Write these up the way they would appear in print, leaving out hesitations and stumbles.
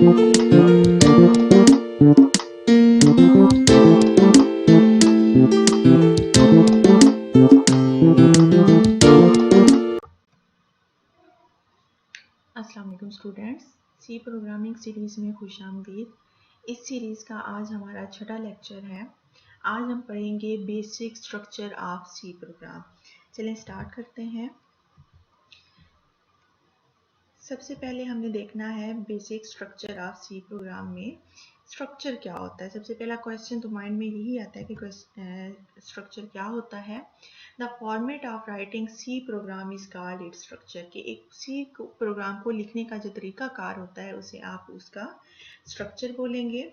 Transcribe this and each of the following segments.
अस्सलाम वालेकुम स्टूडेंट्स, सी programming series में खुशामदीद। इस सीरीज़ का आज हमारा छठा लेक्चर है। आज हम पढ़ेंगे basic structure of C program. चलें स्टार्ट करते हैं। सबसे पहले हमने देखना है basic structure of C program में स्ट्रक्चर क्या होता है। सबसे पहला क्वेश्चन तो माइंड में यही आता है कि स्ट्रक्चर क्या होता है। The format of writing C program is called its structure. कि एक सी प्रोग्राम को लिखने का जो तरीकाकार होता है उसे आप उसका स्ट्रक्चर बोलेंगे।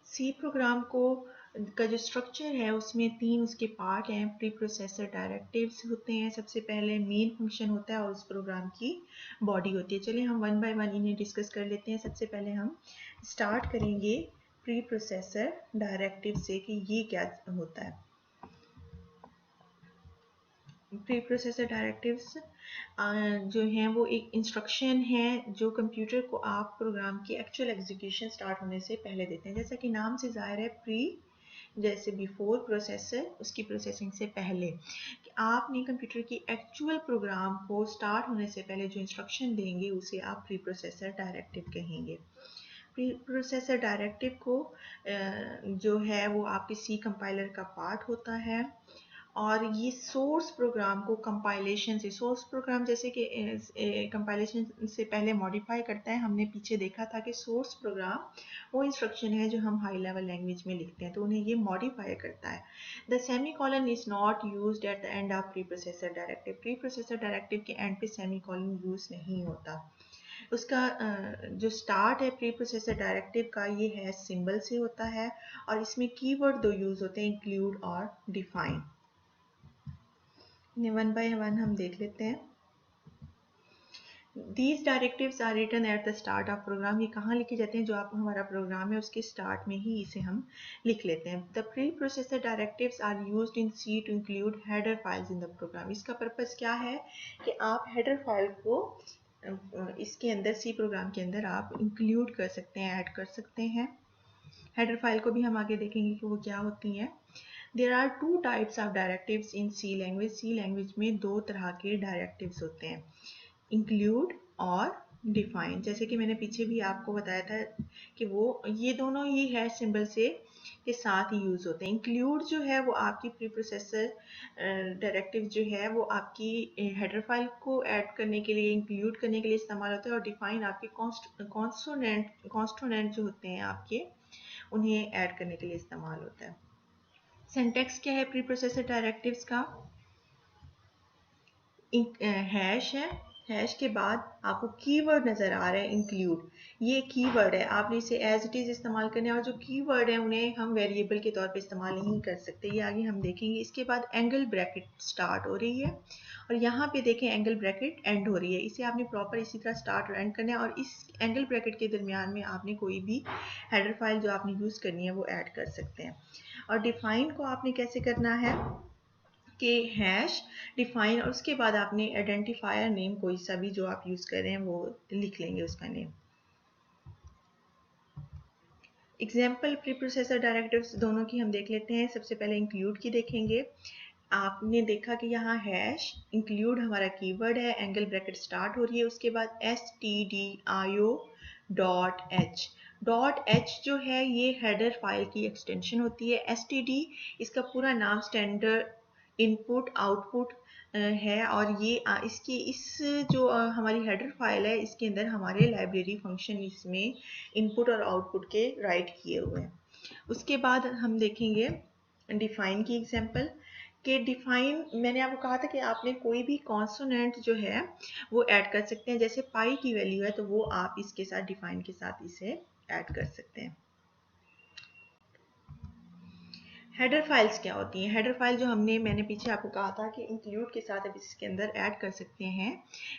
सी प्रोग्राम को का जो स्ट्रक्चर है उसमें तीन उसके पार्ट हैं। प्री प्रोसेसर डायरेक्टिव्स होते हैं, सबसे पहले मेन फंक्शन होता है और उस प्रोग्राम की बॉडी होती है। चलिए हम वन बाय वन इन्हें डिस्कस कर लेते हैं। सबसे पहले हम स्टार्ट करेंगे प्री प्रोसेसर डायरेक्टिव से कि ये क्या होता है। प्री प्रोसेसर डायरेक्टिव्स जो हैं वो एक इंस्ट्रक्शन है जो कंप्यूटर को आप प्रोग्राम की एक्चुअल एग्जीक्यूशन स्टार्ट होने से पहले देते हैं। जैसा कि नाम से ज़ाहिर है, प्री जैसे बिफोर प्रोसेसर, उसकी प्रोसेसिंग से पहले, कि आपने कंप्यूटर की एक्चुअल प्रोग्राम को स्टार्ट होने से पहले जो इंस्ट्रक्शन देंगे उसे आप प्री प्रोसेसर डायरेक्टिव कहेंगे। प्री प्रोसेसर डायरेक्टिव को जो है वो आपके सी कंपाइलर का पार्ट होता है और ये सोर्स प्रोग्राम को कंपाइलेशन से, सोर्स प्रोग्राम जैसे कि कंपाइलेशन से पहले मॉडिफाई करता है। हमने पीछे देखा था कि सोर्स प्रोग्राम वो इंस्ट्रक्शन है जो हम हाई लेवल लैंग्वेज में लिखते हैं, तो उन्हें ये मॉडिफाई करता है। The semi colon is not used at the end of pre processor directive. Pre processor directive के एंड पे सेमी कॉलन यूज नहीं होता। उसका जो स्टार्ट है प्री प्रोसेसर डायरेक्टिव का, ये है सिंबल से होता है और इसमें कीवर्ड दो यूज होते हैं, इंक्लूड और डिफाइन। वन बाय वन हम देख लेते हैं। These directives are written at the start of program। ये कहाँ लिखे जाते हैं? जो आप हमारा प्रोग्राम है उसके स्टार्ट में ही इसे हम लिख लेते हैं। The preprocessor directives are used in C to include header files in the program। इसका पर्पस क्या है कि आप हेडर फाइल को इसके अंदर, सी प्रोग्राम के अंदर आप इंक्लूड कर सकते हैं, ऐड कर सकते हैं। हेडर फाइल को भी हम आगे देखेंगे कि वो क्या होती हैं। There are two types of directives in C language। C language में दो तरह के directives होते हैं, इंक्लूड और डिफाइन। जैसे कि मैंने पीछे भी आपको बताया था कि वो ये दोनों ही हैश सिंबल से के साथ ही यूज होते हैं। इंक्लूड जो है वो आपकी प्री प्रोसेसर डायरेक्टिव जो है वो आपकी हेडर फाइल को ऐड करने के लिए, इंक्लूड करने के लिए इस्तेमाल होता है। और डिफाइन आपके कॉन्स्टोनेंट जो होते हैं आपके, उन्हें ऐड करने के लिए इस्तेमाल होता है। सिंटैक्स क्या है प्री प्रोसेसर डायरेक्टिव्स का? हैश है, हैश के बाद आपको कीवर्ड नज़र आ रहा है इंक्लूड, ये कीवर्ड है, आपने इसे एज इट इज़ इस्तेमाल करना है। और जो कीवर्ड है उन्हें हम वेरिएबल के तौर पे इस्तेमाल नहीं कर सकते, ये आगे हम देखेंगे। इसके बाद एंगल ब्रैकेट स्टार्ट हो रही है और यहाँ पे देखें एंगल ब्रैकेट एंड हो रही है। इसे आपने प्रॉपर इसी तरह स्टार्ट और एंड करना है और इस एंगल ब्रैकेट के दरमियान में आपने कोई भी हेडर फाइल जो आपने यूज़ करनी है वो ऐड कर सकते हैं। और डिफाइन को आपने कैसे करना है कि हैश डिफाइन और उसके बाद आपने आइडेंटिफायर नेम कोई सा भी जो आप यूज़ कर रहे हैं वो लिख लेंगे उसका name. Example pre processor directives दोनों की हम देख लेते हैं। सबसे पहले इंक्लूड की देखेंगे। आपने देखा कि यहाँ हैश इंक्लूड हमारा कीवर्ड है, एंगल ब्रैकेट स्टार्ट हो रही है, उसके बाद stdio डॉट एच जो है ये हेडर फाइल की एक्सटेंशन होती है। std इसका पूरा नाम स्टैंडर्ड इनपुट आउटपुट है और ये इसकी इस जो हमारी हेडर फाइल है इसके अंदर हमारे लाइब्रेरी फंक्शन इसमें इनपुट और आउटपुट के राइट किए हुए हैं। उसके बाद हम देखेंगे डिफाइन की एग्जांपल के डिफाइन, मैंने आपको कहा था कि आपने कोई भी कॉन्सोनेंट जो है वो ऐड कर सकते हैं। जैसे पाई की वैल्यू है तो वो आप इसके साथ डिफाइन के साथ इसे ऐड कर सकते हैं। हेडर फाइल्स क्या होती हैं? हेडर फाइल जो मैंने पीछे आपको कहा था कि इंक्लूड के साथ अब इसके अंदर ऐड कर सकते हैं।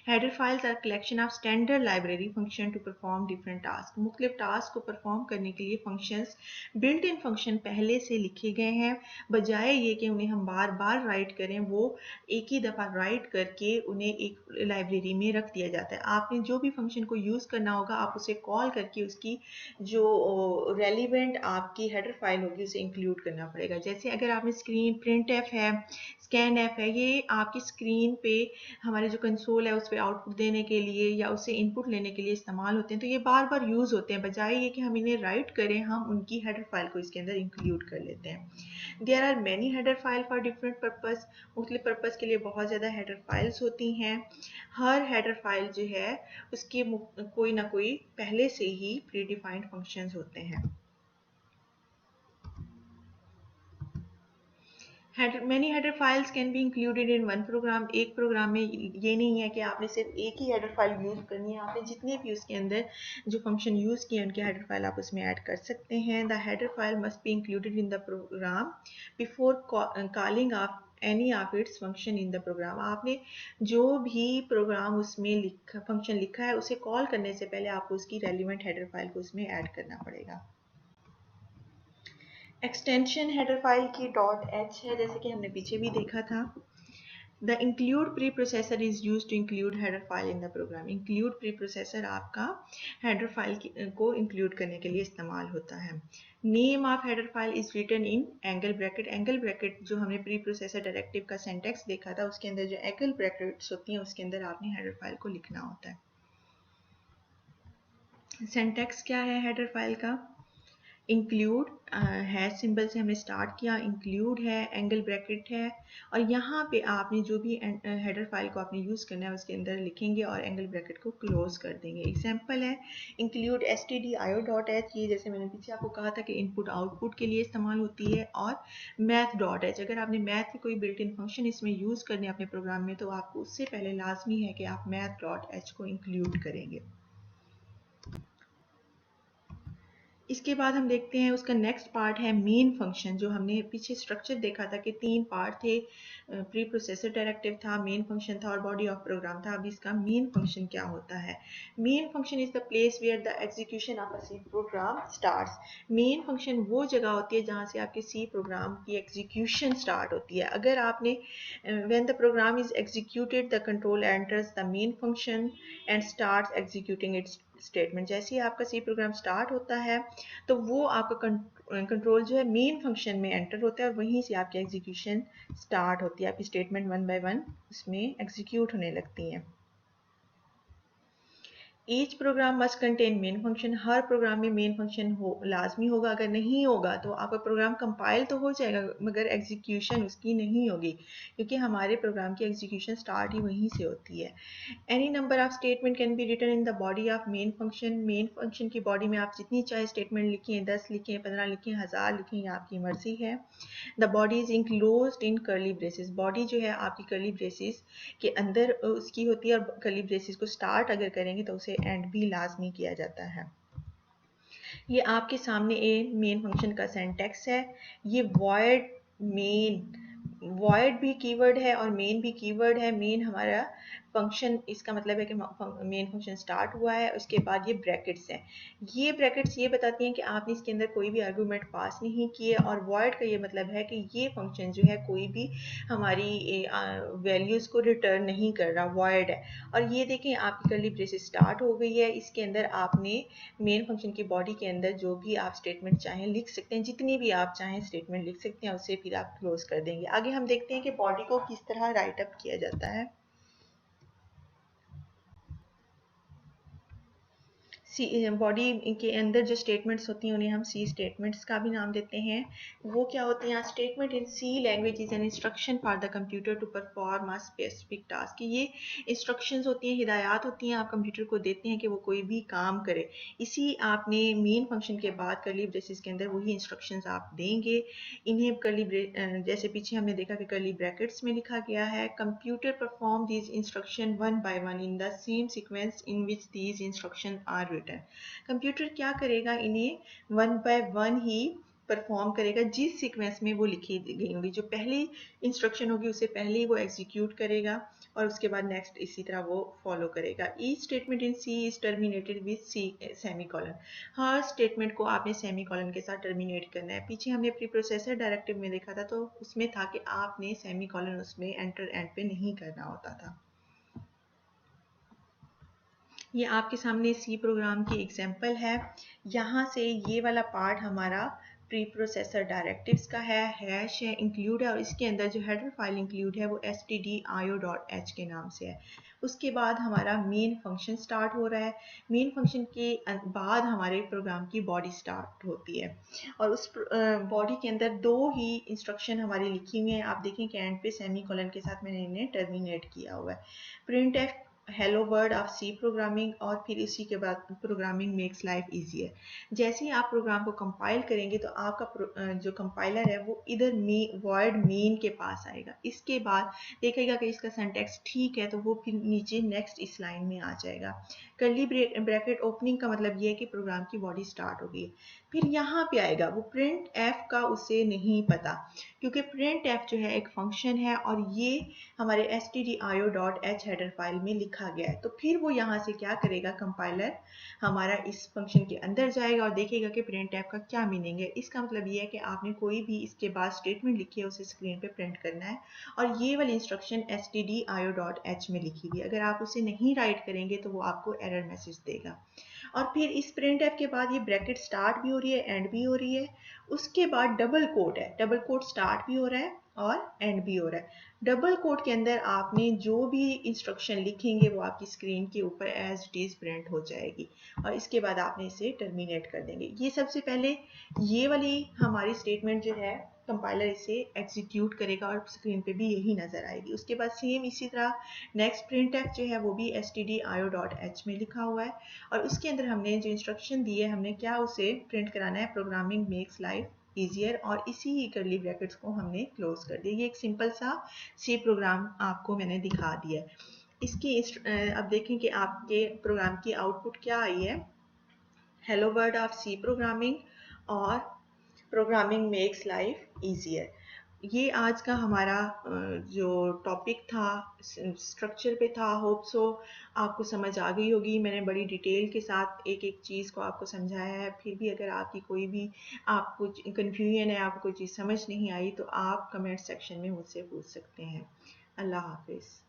Header files are collection of standard library function to perform different task. मुख्तलिफ टास्क को परफॉर्म करने के लिए फंक्शंस बिल्ट इन फंक्शन पहले से लिखे गए हैं, बजाय ये कि उन्हें हम बार बार राइट करें, वो एक ही दफ़ा राइट करके उन्हें एक लाइब्रेरी में रख दिया जाता है। आपने जो भी फंक्शन को यूज़ करना होगा, आप उसे कॉल करके उसकी जो रेलिवेंट आपकी हेडर फाइल होगी उसे इंक्लूड करना पड़ेगा। जैसे अगर आपने स्क्रीन प्रिंट एफ है, स्कैन एफ है, ये आपकी स्क्रीन पे हमारे जो कंसोल है उस पर आउटपुट देने के लिए या उससे इनपुट लेने के लिए इस्तेमाल होते हैं, तो ये बार बार यूज़ होते हैं। बजाय ये कि हम इन्हें राइट करें, हम उनकी हेडर फाइल को इसके अंदर इंक्लूड कर लेते हैं। There are many header file for different purpose. मुख्तलिफ पर्पस के लिए बहुत ज़्यादा हेडर फाइल्स होती हैं। हर हेडर फाइल जो है उसके कोई ना कोई पहले से ही प्री डिफाइंड फंक्शंस होते हैं। Many header files can be included in one program. एक प्रोग्राम में ये नहीं है कि आपने सिर्फ एक ही हेडर फाइल यूज़ करनी है, आपने जितने भी उसके अंदर जो फंक्शन यूज़ किए उनके हेडर फाइल आप उसमें ऐड कर सकते हैं। The header file must be included in the program before calling of any of its function in the program. आपने जो भी प्रोग्राम उसमें फंक्शन लिखा है उसे कॉल करने से पहले आपको उसकी रेलिवेंट हेडर फाइल को उसमें ऐड करना पड़ेगा। एक्सटेंशन हेडर फाइल की .h है, जैसे कि हमने पीछे भी देखा था। The include preprocessor is use to include header file in the program. Include preprocessor आपका हेडर फाइल को इंक्लूड करने के लिए इस्तेमाल होता है। Name of header file is written in angle bracket. Angle bracket जो हमने प्री प्रोसेसर डायरेक्टिव का सिंटैक्स देखा था, उसके अंदर जो एंगल ब्रैकेट्स होती हैं उसके अंदर आपने हेडर फाइल को लिखना होता है। सिंटैक्स क्या है हेडर फाइल का? इंक्लूड है सिंबल से हमने स्टार्ट किया, इंक्लूड है, एंगल ब्रैकेट है, और यहाँ पे आपने जो भी हेडर फाइल को आपने यूज़ करना है उसके अंदर लिखेंगे और एंगल ब्रैकेट को क्लोज कर देंगे। एग्जांपल है इंक्लूड stdio.h। ये जैसे मैंने पीछे आपको कहा था कि इनपुट आउटपुट के लिए इस्तेमाल होती है। और math.h, अगर आपने मैथ के कोई बिल्ट इन फंक्शन इसमें यूज़ करने अपने प्रोग्राम में, तो आपको उससे पहले लाजमी है कि आप math.h को इंक्लूड करेंगे। इसके बाद हम देखते हैं उसका नेक्स्ट पार्ट है मेन फंक्शन। जो हमने पीछे स्ट्रक्चर देखा था कि 3 पार्ट थे, प्री प्रोसेसर डायरेक्टिव था, मेन फंक्शन था और बॉडी ऑफ प्रोग्राम था। अब इसका मेन फंक्शन क्या होता है? Main function is the place where the execution of a C program starts. Main function वो जगह होती है जहाँ से आपके सी प्रोग्राम की एग्जीक्यूशन स्टार्ट होती है। अगर आपने when the program is executed the control enters the main function and starts executing its statement. जैसे ही आपका सी प्रोग्राम स्टार्ट होता है तो वो आपका कंट्रोल जो है मेन फंक्शन में एंटर होता है और वहीं से आपकी एग्जीक्यूशन स्टार्ट होती है। आपकी स्टेटमेंट वन बाय वन उसमें एग्जीक्यूट होने लगती हैं। Each program must contain main function. हर प्रोग्राम में मेन फंक्शन हो लाजमी होगा। अगर नहीं होगा तो आपका प्रोग्राम कंपाइल तो हो जाएगा मगर एग्जीक्यूशन उसकी नहीं होगी, क्योंकि हमारे प्रोग्राम की एग्जीक्यूशन स्टार्ट ही वहीं से होती है। Any number of statement can be written in the body of main function. Main function की बॉडी में आप जितनी चाहे स्टेटमेंट लिखिए, 10 लिखें, 15 लिखें, 1000 लिखें, ये आपकी मर्जी है। The body is enclosed in curly braces. Body जो है आपकी कर्ली ब्रेसेस के अंदर उसकी होती है और कर्ली ब्रेसेस को स्टार्ट अगर करेंगे तो उसे एंड भी लाजमी किया जाता है। ये आपके सामने मेन फंक्शन का सिंटैक्स है। ये वॉइड भी कीवर्ड है और मेन भी कीवर्ड है। मेन हमारा फंक्शन, इसका मतलब है कि मेन फंक्शन स्टार्ट हुआ है, उसके बाद ये ब्रैकेट्स हैं। ये ब्रैकेट्स ये बताती हैं कि आपने इसके अंदर कोई भी आर्गूमेंट पास नहीं किए। और वॉइड का ये मतलब है कि ये फंक्शन जो है कोई भी हमारी वैल्यूज़ को रिटर्न नहीं कर रहा, वॉइड है। और ये देखें आपकी कर्ली ब्रेसेस स्टार्ट हो गई है। इसके अंदर आपने मेन फंक्शन की बॉडी के अंदर जो भी आप स्टेटमेंट चाहें लिख सकते हैं, जितनी भी आप चाहें स्टेटमेंट लिख सकते हैं, उसे फिर आप क्लोज कर देंगे। आगे हम देखते हैं कि बॉडी को किस तरह राइट अप किया जाता है। सी बॉडी के अंदर जो स्टेटमेंट्स होती हैं उन्हें हम सी स्टेटमेंट्स का भी नाम देते हैं। वो क्या होती हैं? Statement in C language is an instruction for the computer to perform a specific task. ये इंस्ट्रक्शंस होती हैं, हिदायत होती हैं, आप कंप्यूटर को देते हैं कि वो कोई भी काम करे। इसी आपने मेन फंक्शन के बाद कर्ली ब्रेसेस के अंदर वही इंस्ट्रक्शंस आप देंगे। इन्हें जैसे पीछे हमने देखा कि कर्ली ब्रैकेट्स में लिखा गया है। Computer perform these instruction one by one in the same sequence in which these instruction are written. Computer क्या करेगा? इन्हें वन बाय वन ही परफॉर्म करेगा जिस सीक्वेंस में वो लिखी गई होगी। जो पहली इंस्ट्रक्शन होगी उससे पहले ही वो एग्जीक्यूट करेगा और उसके बाद नेक्स्ट इसी तरह वो फॉलो करेगा। Each statement in C is terminated with C semicolon. हर स्टेटमेंट को आपने सेमी कॉलन के साथ टर्मिनेट करना है। पीछे हमने प्री प्रोसेसर डायरेक्टिव में देखा था तो उसमें था कि आपने सेमी कॉलन उसमें एंटर एंड पे नहीं करना होता था। ये आपके सामने सी प्रोग्राम की एग्जांपल है। यहाँ से ये वाला पार्ट हमारा प्री प्रोसेसर डायरेक्टिव्स का है, हैश है, इंक्लूड है और इसके अंदर जो हेडर फाइल इंक्लूड है वो stdio.h के नाम से है। उसके बाद हमारा मेन फंक्शन स्टार्ट हो रहा है। मेन फंक्शन के बाद हमारे प्रोग्राम की बॉडी स्टार्ट होती है और उस बॉडी के अंदर दो ही इंस्ट्रक्शन हमारी लिखी हुई हैं। आप देखें कि एंड पे सेमी कॉलन के साथ मैंने इन्हें टर्मिनेट किया हुआ है। Printf hello world of C programming और फिर इसी के बाद प्रोग्रामिंग मेक्स लाइफ ईजियर। जैसे ही आप प्रोग्राम को कंपाइल करेंगे तो आपका जो कंपाइलर है वो इधर वर्ड मेन के पास आएगा। इसके बाद देखेगा कि इसका सिंटैक्स ठीक है तो वो फिर नीचे नेक्स्ट इस लाइन में आ जाएगा। कर्ली ब्रैकेट ओपनिंग का मतलब ये है कि प्रोग्राम की बॉडी स्टार्ट होगी। फिर यहाँ पे आएगा वो प्रिंट एफ का उसे नहीं पता क्योंकि प्रिंट एफ जो है एक फंक्शन है और ये हमारे stdio.h हेडर फाइल में लिखा गया है। तो फिर वो यहाँ से क्या करेगा, कंपाइलर हमारा इस फंक्शन के अंदर जाएगा और देखेगा कि प्रिंट एफ का क्या मीनिंग है। इसका मतलब ये है कि आपने कोई भी इसके बाद स्टेटमेंट लिखी है उसे स्क्रीन पे प्रिंट करना है और ये वाली इंस्ट्रक्शन stdio.h में लिखी हुई है। अगर आप उसे नहीं राइट करेंगे तो वो आपको एरर मैसेज देगा। और फिर इस प्रिंट एफ के बाद ये ब्रैकेट स्टार्ट भी हो रही है, एंड भी हो रही है। उसके बाद डबल कोट है, डबल कोट स्टार्ट भी हो रहा है और एंड भी हो रहा है। डबल कोट के अंदर आपने जो भी इंस्ट्रक्शन लिखेंगे वो आपकी स्क्रीन के ऊपर एज इट इज प्रिंट हो जाएगी और इसके बाद आपने इसे टर्मिनेट कर देंगे। ये सबसे पहले ये वाली हमारी स्टेटमेंट जो है कंपाइलर इसे एग्जीक्यूट करेगा और स्क्रीन पे भी यही नजर आएगी। उसके बाद सेम इसी तरह नेक्स्ट प्रिंट एफ जो है वो भी stdio.h में लिखा हुआ है और उसके अंदर हमने जो इंस्ट्रक्शन दी है हमने क्या उसे प्रिंट कराना है, प्रोग्रामिंग मेक्स लाइफ ईजियर, और इसी ही कर्ली ब्रैकेट्स को हमने क्लोज कर दिया। ये एक सिंपल सा सी प्रोग्राम आपको मैंने दिखा दिया है। इसकी अब देखें कि आपके प्रोग्राम की आउटपुट क्या आई है। Hello world of C programming और प्रोग्रामिंग मेक्स लाइफ ईजियर। ये आज का हमारा जो टॉपिक था स्ट्रक्चर पे था। होप सो आपको समझ आ गई होगी। मैंने बड़ी डिटेल के साथ एक एक चीज़ को आपको समझाया है। फिर भी अगर आपकी कोई भी आपको कन्फ्यूजन है, आपको कोई चीज़ समझ नहीं आई तो आप कमेंट सेक्शन में मुझसे पूछ सकते हैं। अल्लाह हाफिज़।